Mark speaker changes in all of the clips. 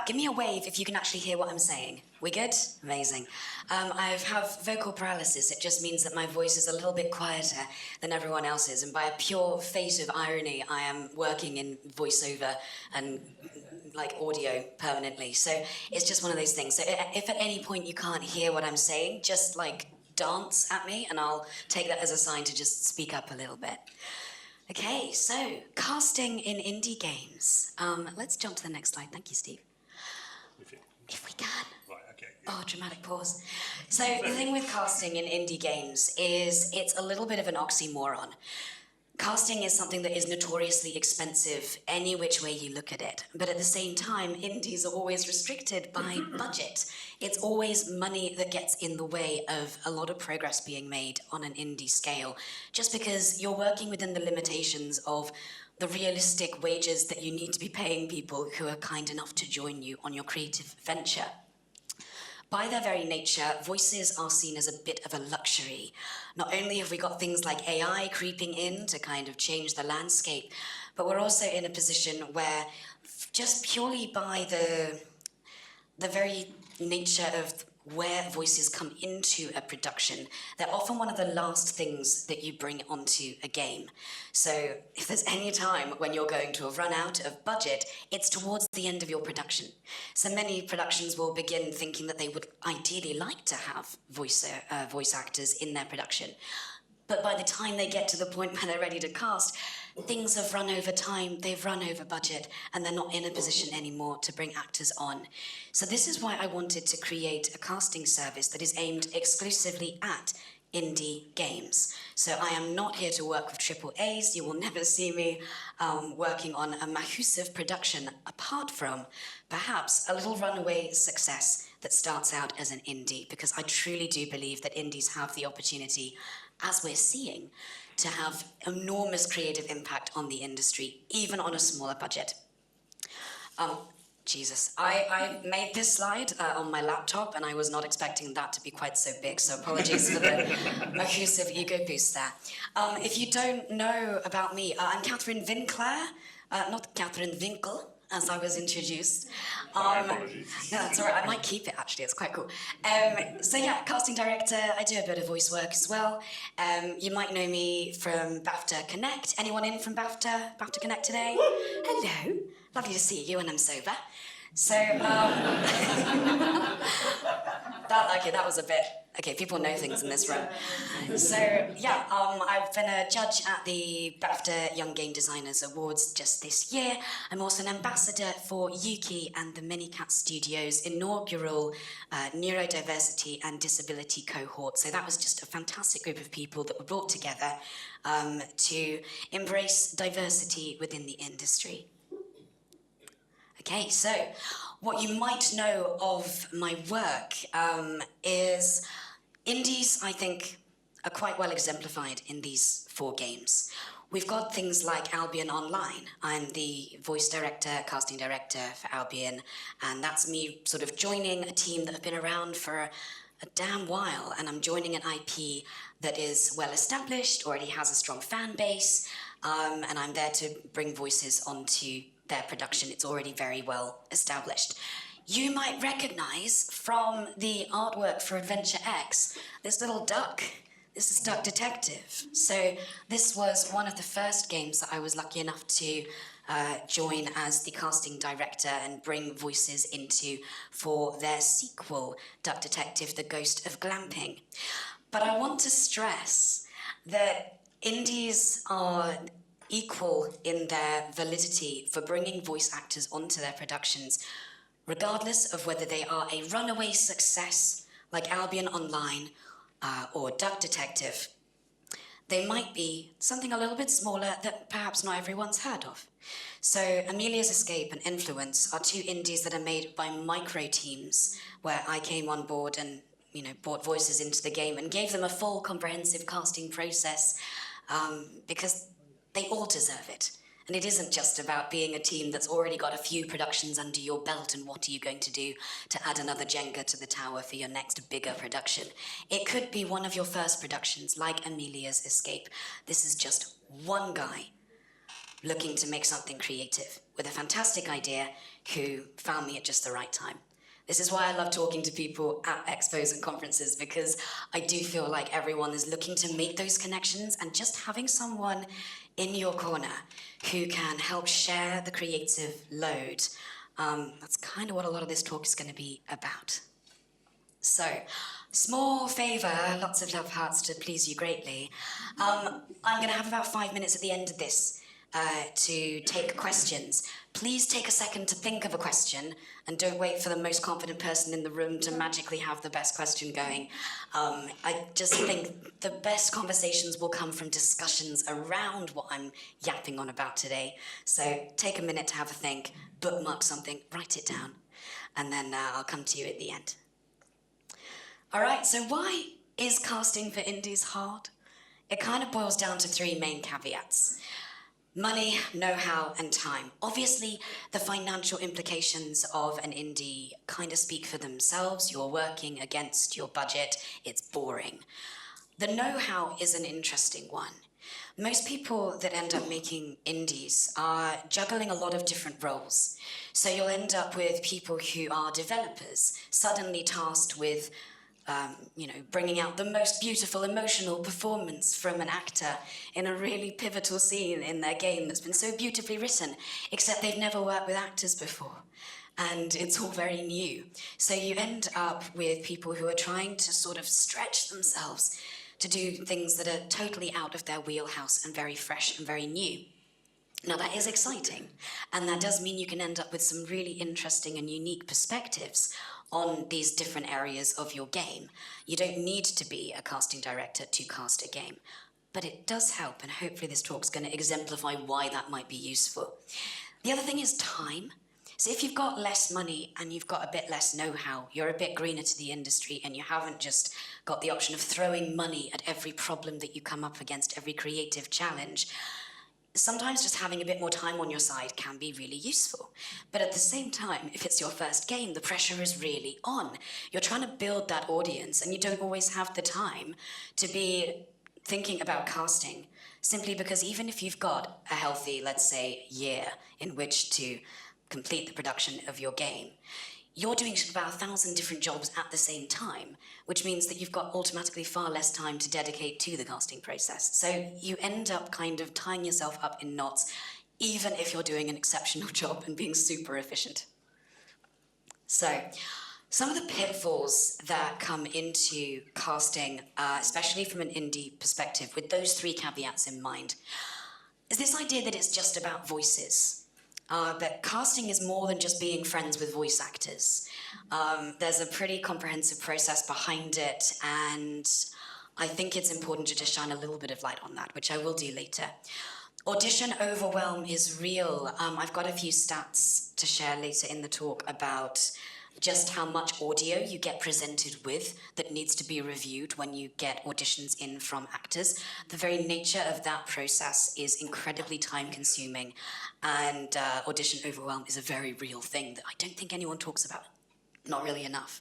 Speaker 1: Give me a wave if you can actually hear what I'm saying. We good? Amazing. I have vocal paralysis. It just means that my voice is a little bit quieter than everyone else's, and by a pure fate of irony, I am working in voiceover and like audio permanently. So it's just one of those things. So if at any point you can't hear what I'm saying, just like dance at me, and I'll take that as a sign to just speak up a little bit. Okay, so casting in indie games. Let's jump to the next slide. Thank you, Steve. If we can.
Speaker 2: Right, okay. Yeah.
Speaker 1: Oh, dramatic pause. So the thing with casting in indie games is it's a little bit of an oxymoron. Casting is something that is notoriously expensive any which way you look at it. But at the same time, indies are always restricted by budget. It's always money that gets in the way of a lot of progress being made on an indie scale, just because you're working within the limitations of the realistic wages that you need to be paying people who are kind enough to join you on your creative venture. By their very nature, voices are seen as a bit of a luxury. Not only have we got things like AI creeping in to kind of change the landscape, but we're also in a position where just purely by the very nature of where voices come into a production, they're often one of the last things that you bring onto a game. So if there's any time when you're going to have run out of budget, it's towards the end of your production. So many productions will begin thinking that they would ideally like to have voice actors in their production. But by the time they get to the point where they're ready to cast, things have run over time, they've run over budget, and they're not in a position anymore to bring actors on. So this is why I wanted to create a casting service that is aimed exclusively at indie games. So I am not here to work with AAAs. You will never see me working on a massive production, apart from perhaps a little runaway success that starts out as an indie, because I truly do believe that indies have the opportunity, as we're seeing, to have enormous creative impact on the industry, even on a smaller budget. Jesus, I made this slide on my laptop, and I was not expecting that to be quite so big, so apologies for the massive ego boost there. If you don't know about me, I'm Kathyrn Vinclaire, not Kathyrn Vinclaire, as I was introduced.
Speaker 2: Apologies.
Speaker 1: No, that's all right. I might keep it, actually. It's quite cool. So yeah, casting director. I do a bit of voice work as well. You might know me from BAFTA Connect. Anyone in from BAFTA Connect today? Hello. Lovely to see you when I'm sober. So, that was a bit... Okay, people know things in this room. So, yeah, I've been a judge at the BAFTA Young Game Designers Awards just this year. I'm also an ambassador for Yuki and the Minicat Studios' inaugural neurodiversity and disability cohort. So that was just a fantastic group of people that were brought together to embrace diversity within the industry. Okay, so what you might know of my work is indies, I think, are quite well exemplified in these 4 games. We've got things like Albion Online. I'm the voice director, casting director for Albion, and that's me sort of joining a team that have been around for a damn while, and I'm joining an IP that is well established, already has a strong fan base, and I'm there to bring voices onto their production. It's already very well established. You might recognize from the artwork for AdventureX this little duck. This is Duck Detective. So this was one of the first games that I was lucky enough to join as the casting director and bring voices into for their sequel, Duck Detective: The Ghost of Glamping. But I want to stress that indies are equal in their validity for bringing voice actors onto their productions, regardless of whether they are a runaway success like Albion Online or Duck Detective. They might be something a little bit smaller that perhaps not everyone's heard of. So Amelia's Escape and Influence are 2 indies that are made by micro teams, where I came on board and brought voices into the game and gave them a full comprehensive casting process because they all deserve it. And it isn't just about being a team that's already got a few productions under your belt and what are you going to do to add another Jenga to the tower for your next bigger production. It could be one of your first productions, like Amelia's Escape. This is just one guy looking to make something creative with a fantastic idea who found me at just the right time. This is why I love talking to people at expos and conferences, because I do feel like everyone is looking to make those connections, and just having someone in your corner who can help share the creative load, that's kind of what a lot of this talk is going to be about. So, small favour, lots of love hearts to please you greatly. I'm going to have about 5 minutes at the end of this to take questions. Please take a second to think of a question, and don't wait for the most confident person in the room to magically have the best question going. I just think the best conversations will come from discussions around what I'm yapping on about today. So take a minute to have a think, bookmark something, write it down, and then I'll come to you at the end. All right, so why is casting for indies hard? It kind of boils down to 3 main caveats. Money, know-how, and time. Obviously, the financial implications of an indie kind of speak for themselves. You're working against your budget. It's boring. The know-how is an interesting one. Most people that end up making indies are juggling a lot of different roles. So you'll end up with people who are developers, suddenly tasked with bringing out the most beautiful emotional performance from an actor in a really pivotal scene in their game that's been so beautifully written, except they've never worked with actors before. And it's all very new. So you end up with people who are trying to sort of stretch themselves to do things that are totally out of their wheelhouse and very fresh and very new. Now, that is exciting, and that does mean you can end up with some really interesting and unique perspectives on these different areas of your game. You don't need to be a casting director to cast a game, but it does help, and hopefully this talk's going to exemplify why that might be useful. The other thing is time. So if you've got less money and you've got a bit less know-how, you're a bit greener to the industry, and you haven't just got the option of throwing money at every problem that you come up against, every creative challenge, sometimes just having a bit more time on your side can be really useful. But at the same time, if it's your first game, the pressure is really on. You're trying to build that audience, and you don't always have the time to be thinking about casting, simply because even if you've got a healthy, let's say, year in which to complete the production of your game, you're doing about 1,000 different jobs at the same time, which means that you've got automatically far less time to dedicate to the casting process. So you end up kind of tying yourself up in knots, even if you're doing an exceptional job and being super efficient. So some of the pitfalls that come into casting, especially from an indie perspective, with those 3 caveats in mind, is this idea that it's just about voices. That casting is more than just being friends with voice actors. There's a pretty comprehensive process behind it, and I think it's important to just shine a little bit of light on that, which I will do later. Audition overwhelm is real. I've got a few stats to share later in the talk about just how much audio you get presented with that needs to be reviewed when you get auditions in from actors. The very nature of that process is incredibly time-consuming, and audition overwhelm is a very real thing that I don't think anyone talks about, not really enough.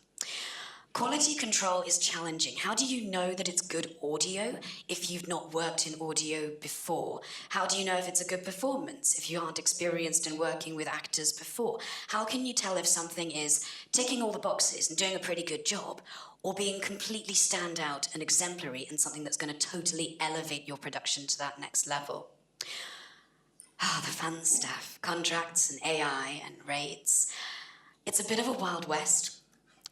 Speaker 1: Quality control is challenging. How do you know that it's good audio if you've not worked in audio before? How do you know if it's a good performance if you aren't experienced in working with actors before? How can you tell if something is ticking all the boxes and doing a pretty good job, or being completely standout and exemplary and something that's going to totally elevate your production to that next level? The fun stuff, contracts and AI and rates. It's a bit of a Wild West.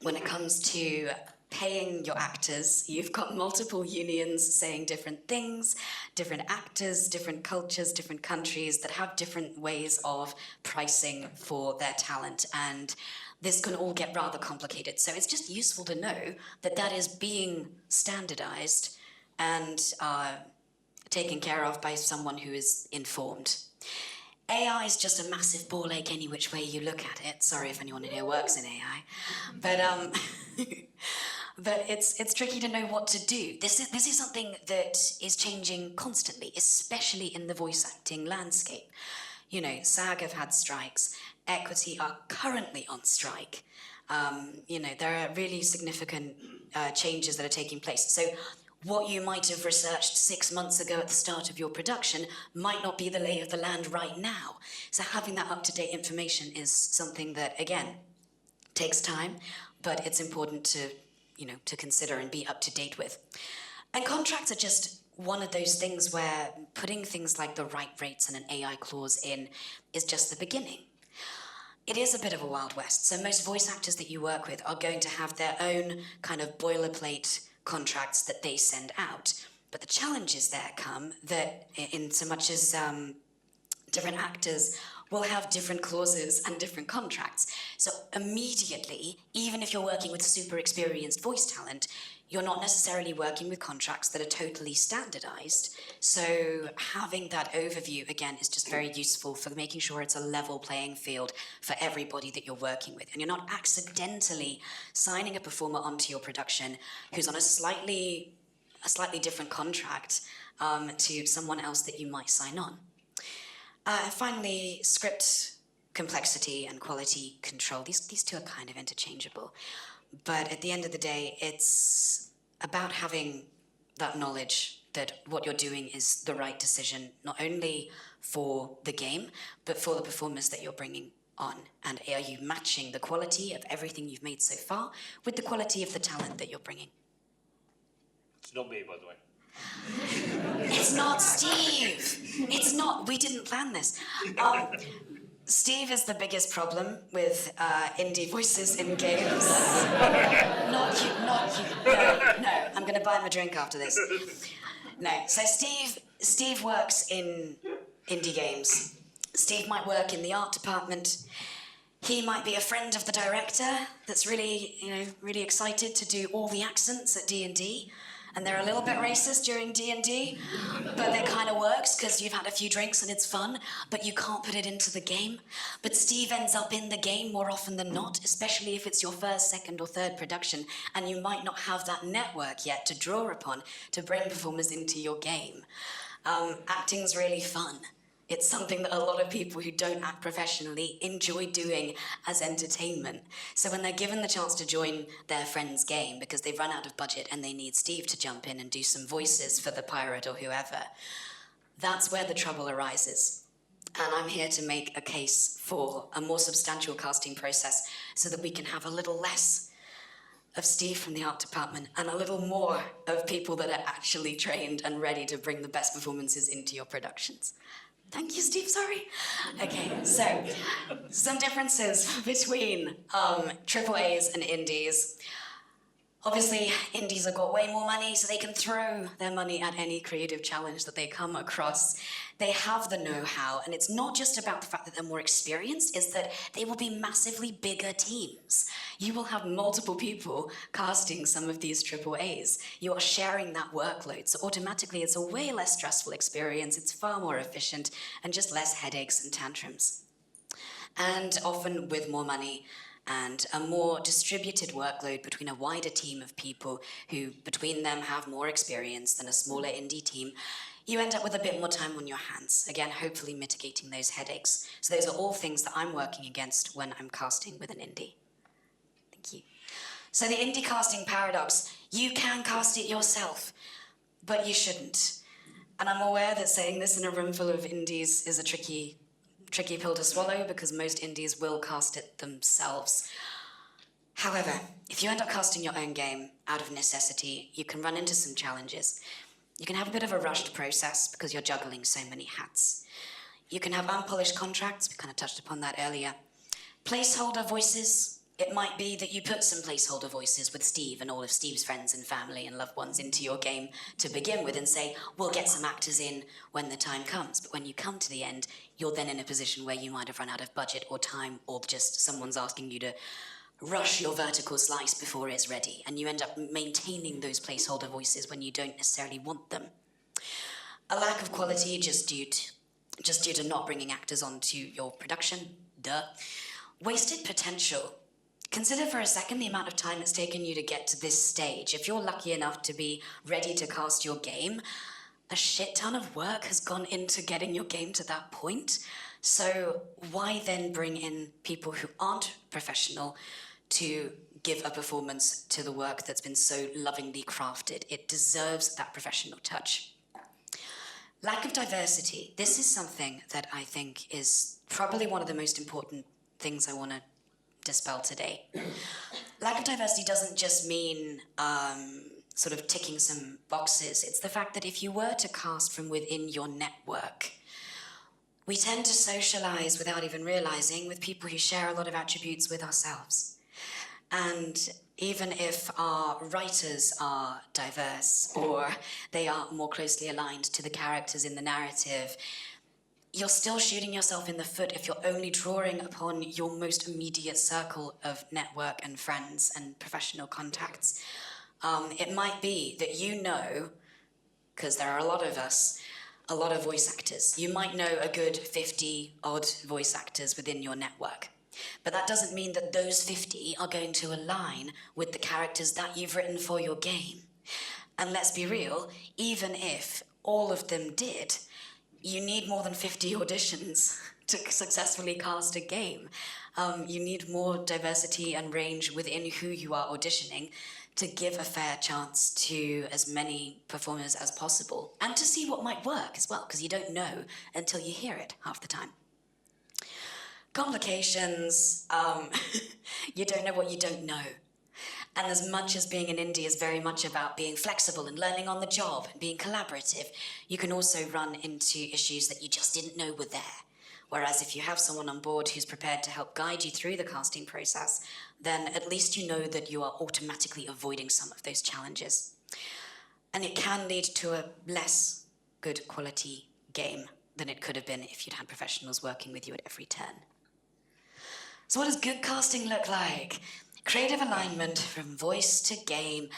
Speaker 1: When it comes to paying your actors, you've got multiple unions saying different things, different actors, different cultures, different countries that have different ways of pricing for their talent, and this can all get rather complicated. So it's just useful to know that that is being standardized and taken care of by someone who is informed. AI is just a massive ball ache any which way you look at it. Sorry if anyone in here works in AI. But it's tricky to know what to do. This is something that is changing constantly, especially in the voice acting landscape. You know, SAG have had strikes. Equity are currently on strike. There are really significant changes that are taking place. So what you might have researched 6 months ago at the start of your production might not be the lay of the land right now. So having that up-to-date information is something that, again, takes time, but it's important to consider and be up to date with. And contracts are just one of those things where putting things like the right rates and an AI clause in is just the beginning. It is a bit of a Wild West, so most voice actors that you work with are going to have their own kind of boilerplate contracts that they send out. But the challenges there come that in so much as different actors will have different clauses and different contracts. So immediately, even if you're working with super experienced voice talent, you're not necessarily working with contracts that are totally standardized. So having that overview, again, is just very useful for making sure it's a level playing field for everybody that you're working with. And you're not accidentally signing a performer onto your production who's on a slightly different contract to someone else that you might sign on. And finally, script complexity and quality control. These two are kind of interchangeable. But at the end of the day, it's about having that knowledge that what you're doing is the right decision, not only for the game, but for the performers that you're bringing on. And are you matching the quality of everything you've made so far with the quality of the talent that you're bringing?
Speaker 2: It's not me, by the way.
Speaker 1: It's not Steve. It's not. We didn't plan this. Steve is the biggest problem with indie voices in games. Not you. No. I'm going to buy him a drink after this. No. So Steve works in indie games. Steve might work in the art department. He might be a friend of the director that's really excited to do all the accents at D&D. And they're a little bit racist during D&D, but it kind of works because you've had a few drinks and it's fun, but you can't put it into the game. But Steve ends up in the game more often than not, especially if it's your first, second, or third production, and you might not have that network yet to draw upon to bring performers into your game. Acting's really fun. It's something that a lot of people who don't act professionally enjoy doing as entertainment. So when they're given the chance to join their friend's game because they've run out of budget and they need Steve to jump in and do some voices for the pirate or whoever, that's where the trouble arises. And I'm here to make a case for a more substantial casting process so that we can have a little less of Steve from the art department and a little more of people that are actually trained and ready to bring the best performances into your productions. Thank you, Steve, sorry. Okay, so some differences between AAAs and indies. Obviously, indies have got way more money, so they can throw their money at any creative challenge that they come across. They have the know-how, and it's not just about the fact that they're more experienced, it's that they will be massively bigger teams. You will have multiple people casting some of these AAAs. You are sharing that workload, so automatically it's a way less stressful experience, it's far more efficient, and just less headaches and tantrums. And often with more money, and a more distributed workload between a wider team of people who, between them, have more experience than a smaller indie team, you end up with a bit more time on your hands. Again, hopefully mitigating those headaches. So those are all things that I'm working against when I'm casting with an indie. Thank you. So the indie casting paradox, you can cast it yourself, but you shouldn't. And I'm aware that saying this in a room full of indies is a tricky pill to swallow because most indies will cast it themselves. However, if you end up casting your own game out of necessity, you can run into some challenges. You can have a bit of a rushed process because you're juggling so many hats. You can have unpolished contracts, we kind of touched upon that earlier. Placeholder voices. It might be that you put some placeholder voices with Steve and all of Steve's friends and family and loved ones into your game to begin with and say, we'll get some actors in when the time comes. But when you come to the end, you're then in a position where you might have run out of budget or time, or just someone's asking you to rush your vertical slice before it's ready. And you end up maintaining those placeholder voices when you don't necessarily want them. A lack of quality just due to not bringing actors onto your production. Duh. Wasted potential. Consider for a second the amount of time it's taken you to get to this stage. If you're lucky enough to be ready to cast your game, a shit ton of work has gone into getting your game to that point. So why then bring in people who aren't professional to give a performance to the work that's been so lovingly crafted. It deserves that professional touch. Lack of diversity. This is something that I think is probably one of the most important things I want to dispel today. Lack of diversity doesn't just mean sort of ticking some boxes. It's the fact that if you were to cast from within your network, we tend to socialize without even realizing with people who share a lot of attributes with ourselves. And even if our writers are diverse or they are more closely aligned to the characters in the narrative, you're still shooting yourself in the foot if you're only drawing upon your most immediate circle of network and friends and professional contacts. It might be that you know, because there are a lot of us, a lot of voice actors. You might know a good 50-odd voice actors within your network. But that doesn't mean that those 50 are going to align with the characters that you've written for your game. And let's be real, even if all of them did, you need more than 50 auditions to successfully cast a game. You need more diversity and range within who you are auditioning to give a fair chance to as many performers as possible, and to see what might work as well, because you don't know until you hear it half the time. Complications, you don't know what you don't know. And as much as being an indie is very much about being flexible and learning on the job and being collaborative, you can also run into issues that you just didn't know were there. Whereas if you have someone on board who's prepared to help guide you through the casting process, then at least you know that you are automatically avoiding some of those challenges. And it can lead to a less good quality game than it could have been if you'd had professionals working with you at every turn. So what does good casting look like? Creative alignment from voice to game.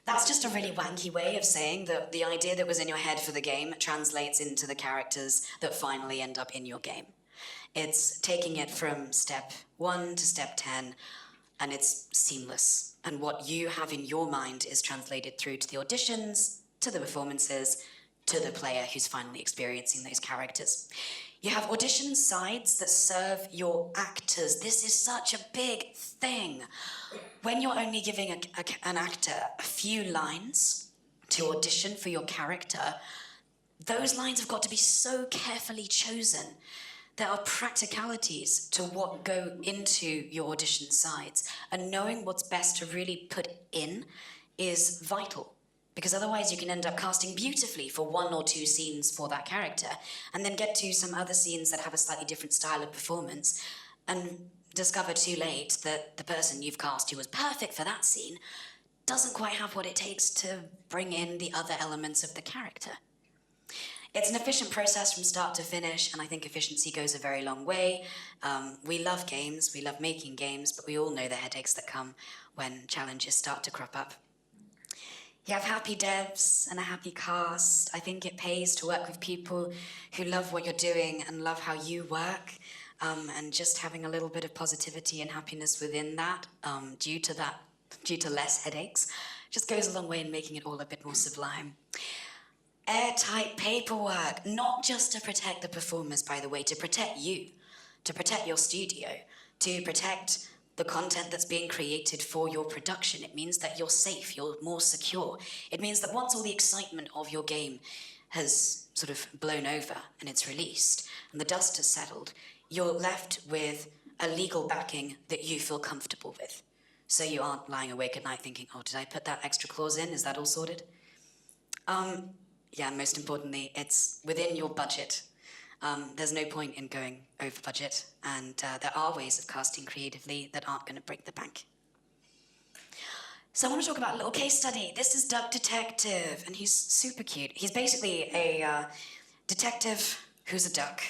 Speaker 1: That's just a really wanky way of saying that the idea that was in your head for the game translates into the characters that finally end up in your game. It's taking it from step 1 to step 10, and it's seamless. And what you have in your mind is translated through to the auditions, to the performances, to the player who's finally experiencing those characters. You have audition sides that serve your actors. This is such a big thing. When you're only giving an actor a few lines to audition for your character, those lines have got to be so carefully chosen. There are practicalities to what go into your audition sides, and knowing what's best to really put in is vital. Because otherwise you can end up casting beautifully for 1 or 2 scenes for that character, and then get to some other scenes that have a slightly different style of performance, and discover too late that the person you've cast who was perfect for that scene doesn't quite have what it takes to bring in the other elements of the character. It's an efficient process from start to finish, and I think efficiency goes a very long way. We love games, we love making games, but we all know the headaches that come when challenges start to crop up. You have happy devs and a happy cast. I think it pays to work with people who love what you're doing and love how you work, and just having a little bit of positivity and happiness within that, due to less headaches, just goes a long way in making it all a bit more sublime. Airtight paperwork, not just to protect the performers, by the way, to protect you, to protect your studio, to protect the content that's being created for your production. It means that you're safe, you're more secure. It means that once all the excitement of your game has sort of blown over and it's released and the dust has settled, you're left with a legal backing that you feel comfortable with. So you aren't lying awake at night thinking, oh, did I put that extra clause in? Is that all sorted? Yeah, most importantly, it's within your budget. There's no point in going over budget, and there are ways of casting creatively that aren't going to break the bank. So I want to talk about a little case study. This is Duck Detective, and he's super cute. He's basically a detective who's a duck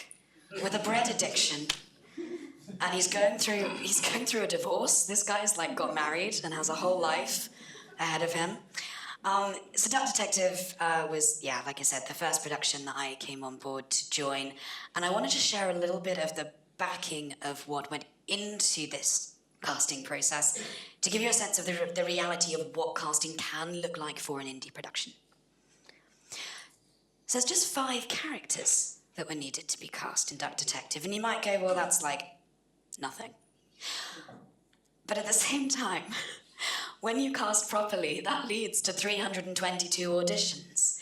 Speaker 1: with a bread addiction, and he's going through a divorce. This guy's like got married and has a whole life ahead of him. So Duck Detective was, yeah, like I said, the first production that I came on board to join. And I want to just share a little bit of the backing of what went into this casting process to give you a sense of the reality of what casting can look like for an indie production. So there's just 5 characters that were needed to be cast in Duck Detective. And you might go, well, that's like nothing. But at the same time, when you cast properly, that leads to 322 auditions,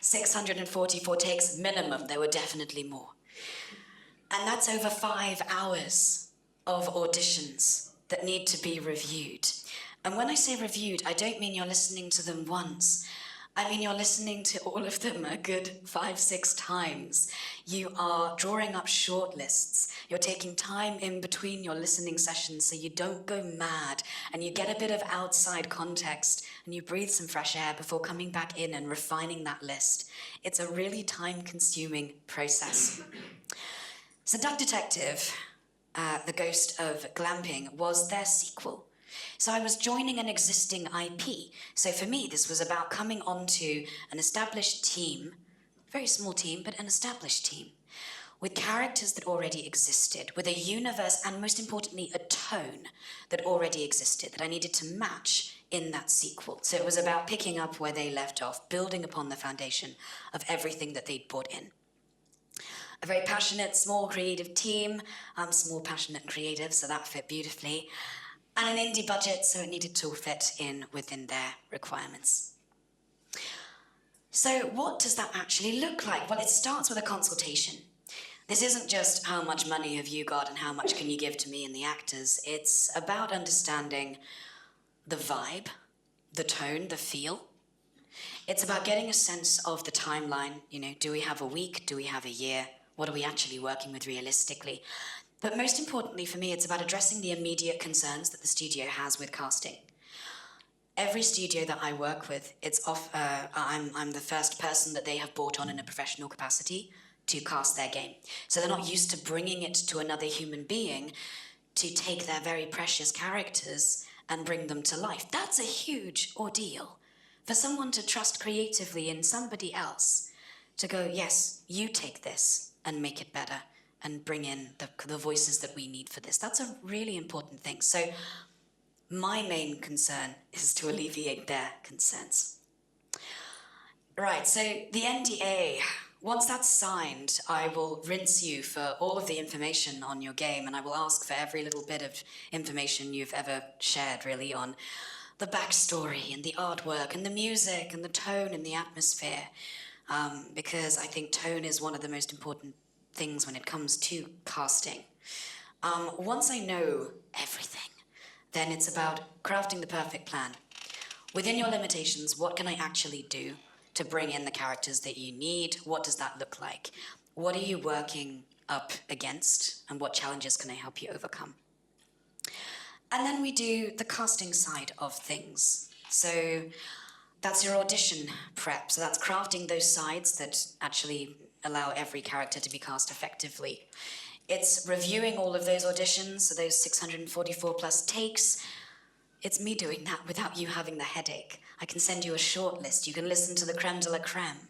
Speaker 1: 644 takes minimum. There were definitely more. And that's over 5 hours of auditions that need to be reviewed. And when I say reviewed, I don't mean you're listening to them once. I mean you're listening to all of them a good 5-6 times. You are drawing up shortlists. You're taking time in between your listening sessions so you don't go mad and you get a bit of outside context and you breathe some fresh air before coming back in and refining that list. It's a really time-consuming process. So Duck Detective, The Ghost of Glamping, was their sequel. So I was joining an existing IP. So for me, this was about coming onto an established team, very small team, but an established team, with characters that already existed, with a universe, and most importantly, a tone that already existed, that I needed to match in that sequel. So it was about picking up where they left off, building upon the foundation of everything that they'd brought in. A very passionate, small, creative team. I'm small, passionate, and creative, so that fit beautifully. And an indie budget, so it needed to fit in within their requirements. So what does that actually look like? Well, it starts with a consultation. This isn't just how much money have you got and how much can you give to me and the actors. It's about understanding the vibe, the tone, the feel. It's about getting a sense of the timeline. Do we have a week? Do we have a year? What are we actually working with realistically? But most importantly for me, it's about addressing the immediate concerns that the studio has with casting. Every studio that I work with, I'm the first person that they have brought on in a professional capacity to cast their game. So they're not used to bringing it to another human being to take their very precious characters and bring them to life. That's a huge ordeal. For someone to trust creatively in somebody else, to go, yes, you take this and make it better and bring in the voices that we need for this. That's a really important thing. So my main concern is to alleviate their concerns. Right, so the NDA, once that's signed, I will rinse you for all of the information on your game, and I will ask for every little bit of information you've ever shared, really, on the backstory and the artwork and the music and the tone and the atmosphere, because I think tone is one of the most important things when it comes to casting. Once I know everything, then it's about crafting the perfect plan. Within your limitations, what can I actually do to bring in the characters that you need? What does that look like? What are you working up against, and what challenges can I help you overcome? And then we do the casting side of things. So that's your audition prep. So that's crafting those sides that actually allow every character to be cast effectively. It's reviewing all of those auditions, so those 644 plus takes. It's me doing that without you having the headache. I can send you a short list. You can listen to the creme de la creme.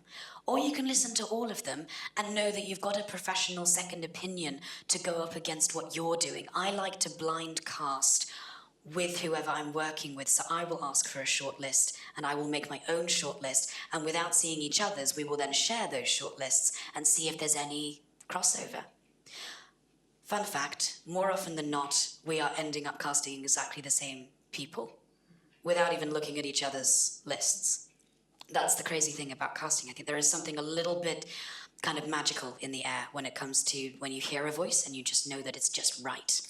Speaker 1: Or you can listen to all of them and know that you've got a professional second opinion to go up against what you're doing. I like to blind cast with whoever I'm working with, so I will ask for a short list and I will make my own short list, and without seeing each other's, we will then share those short lists and see if there's any crossover. Fun fact, more often than not, we are ending up casting exactly the same people without even looking at each other's lists. That's the crazy thing about casting. I think there is something a little bit kind of magical in the air when it comes to when you hear a voice and you just know that it's just right.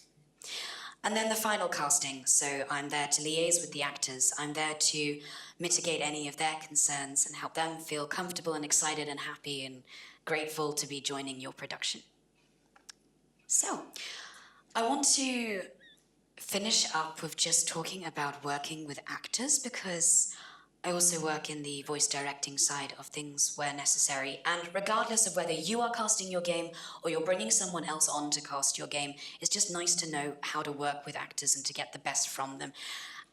Speaker 1: And then the final casting. So I'm there to liaise with the actors. I'm there to mitigate any of their concerns and help them feel comfortable and excited and happy and grateful to be joining your production. So I want to finish up with just talking about working with actors, because I also work in the voice directing side of things where necessary. And regardless of whether you are casting your game or you're bringing someone else on to cast your game, it's just nice to know how to work with actors and to get the best from them.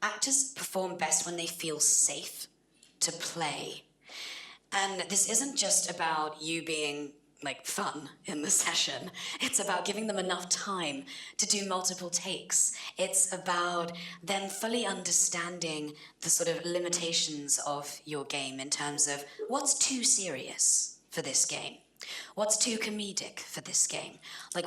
Speaker 1: Actors perform best when they feel safe to play. And this isn't just about you being fun in the session. It's about giving them enough time to do multiple takes. It's about them fully understanding the sort of limitations of your game in terms of what's too serious for this game, what's too comedic for this game.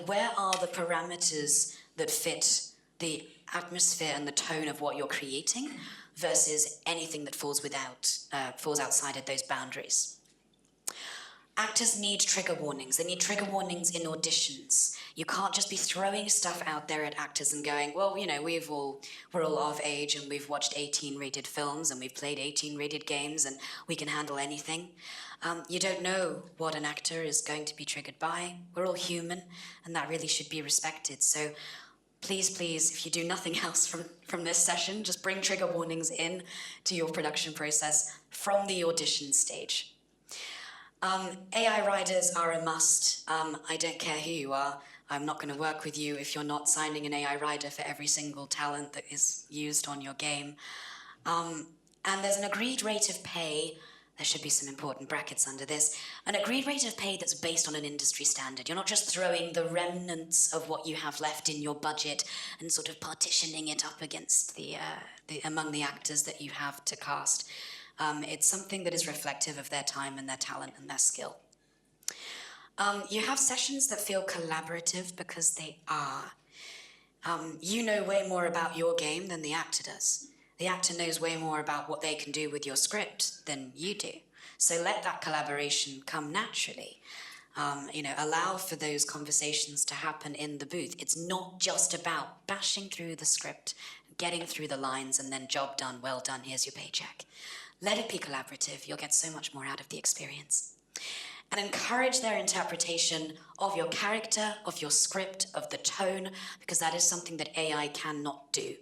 Speaker 1: Where are the parameters that fit the atmosphere and the tone of what you're creating versus anything that falls outside of those boundaries. Actors need trigger warnings. They need trigger warnings in auditions. You can't just be throwing stuff out there at actors and going, well, you know, we're all of age and we've watched 18-rated films and we've played 18-rated games and we can handle anything. You don't know what an actor is going to be triggered by. We're all human, and that really should be respected. So please, if you do nothing else from this session, just bring trigger warnings in to your production process from the audition stage. AI riders are a must. I don't care who you are. I'm not going to work with you if you're not signing an AI rider for every single talent that is used on your game. And there's an agreed rate of pay. There should be some important brackets under this. An agreed rate of pay that's based on an industry standard. You're not just throwing the remnants of what you have left in your budget and sort of partitioning it up against among the actors that you have to cast. It's something that is reflective of their time and their talent and their skill. You have sessions that feel collaborative because they are. You know way more about your game than the actor does. The actor knows way more about what they can do with your script than you do. So let that collaboration come naturally. Allow for those conversations to happen in the booth. It's not just about bashing through the script, getting through the lines, and then job done, well done, here's your paycheck. Let it be collaborative. You'll get so much more out of the experience. And encourage their interpretation of your character, of your script, of the tone, because that is something that AI cannot do.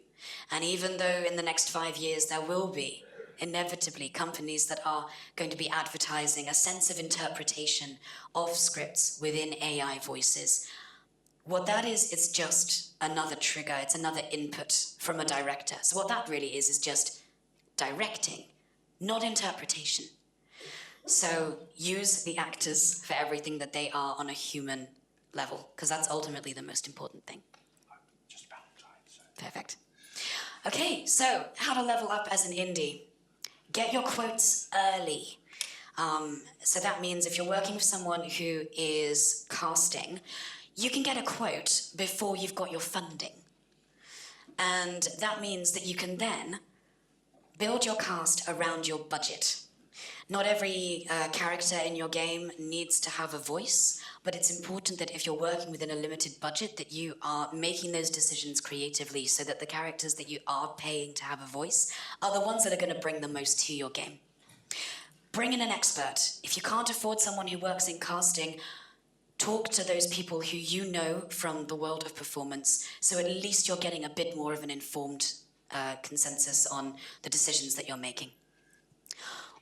Speaker 1: And even though in the next 5 years there will be, inevitably, companies that are going to be advertising a sense of interpretation of scripts within AI voices, what that is just another trigger. It's another input from a director. So what that really is just directing, not interpretation. So use the actors for everything that they are on a human level, because that's ultimately the most important thing.
Speaker 2: Just about time, so.
Speaker 1: Perfect. Okay, so how to level up as an indie. Get your quotes early. So that means if you're working with someone who is casting, you can get a quote before you've got your funding. And that means that you can then build your cast around your budget. Not every character in your game needs to have a voice, but it's important that if you're working within a limited budget, that you are making those decisions creatively so that the characters that you are paying to have a voice are the ones that are going to bring the most to your game. Bring in an expert. If you can't afford someone who works in casting, talk to those people who you know from the world of performance, so at least you're getting a bit more of an informed consensus on the decisions that you're making.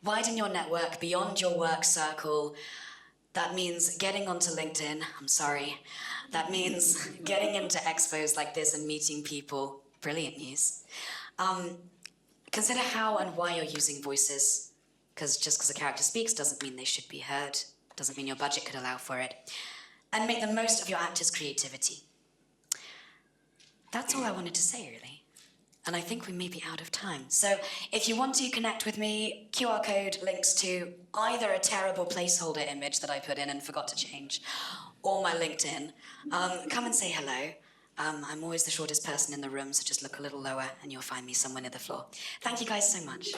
Speaker 1: Widen your network beyond your work circle. That means getting onto LinkedIn. That means getting into expos like this and meeting people. Brilliant news. Consider how and why you're using voices, because just because a character speaks doesn't mean they should be heard, doesn't mean your budget could allow for it. And make the most of your actors' creativity. That's all I wanted to say, really. And I think we may be out of time. So if you want to connect with me, QR code links to either a terrible placeholder image that I put in and forgot to change, or my LinkedIn. Come and say hello. I'm always the shortest person in the room, so just look a little lower and you'll find me somewhere near the floor. Thank you guys so much.